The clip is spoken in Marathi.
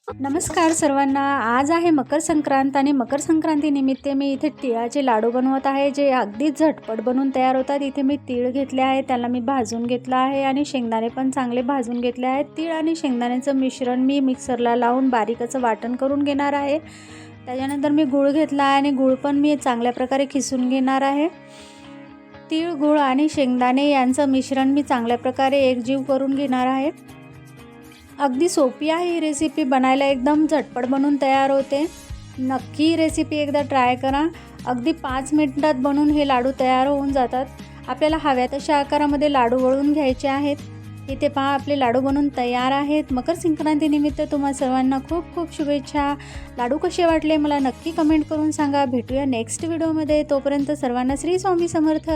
नमस्कार सर्वांना. आज आहे मकर संक्रांत आणि मकर संक्रांतीनिमित्त मी इथे तिळाचे लाडू बनवत आहे, जे अगदीच झटपट बनवून तयार होतात. इथे मी तीळ घेतले आहे, त्याला मी भाजून घेतलं आहे आणि शेंगदाणे पण चांगले भाजून घेतले आहेत. तीळ आणि शेंगदाण्याचं मिश्रण मी मिक्सरला लावून बारीक असं वाटण करून घेणार आहे. त्याच्यानंतर मी गूळ घेतला आहे आणि गूळ पण मी चांगल्या प्रकारे खिसून घेणार आहे. तीळ, गूळ आणि शेंगदाणे यांचं मिश्रण मी चांगल्या प्रकारे एकजीव करून घेणार आहे. अगदी सोपी आहे ही रेसिपी बनायला, एकदम झटपट बनून तयार होते. नक्की ही रेसिपी एकदा ट्राय करा. अगदी 5 मिनिटात बनून हे लाडू तयार होऊन जातात. आपल्याला हव्या तशा आकारामध्ये लाडू वळून घ्यायचे आहेत. इथे पहा, आपले लाडू बनून तयार आहेत. मकर संक्रांतीनिमित्त तुम्हा सर्वांना खूप खूप शुभेच्छा. लाडू कसे वाटले मला नक्की कमेंट करून सांगा. भेटूया नेक्स्ट व्हिडिओमध्ये. तोपर्यंत सर्वांना श्री स्वामी समर्थ.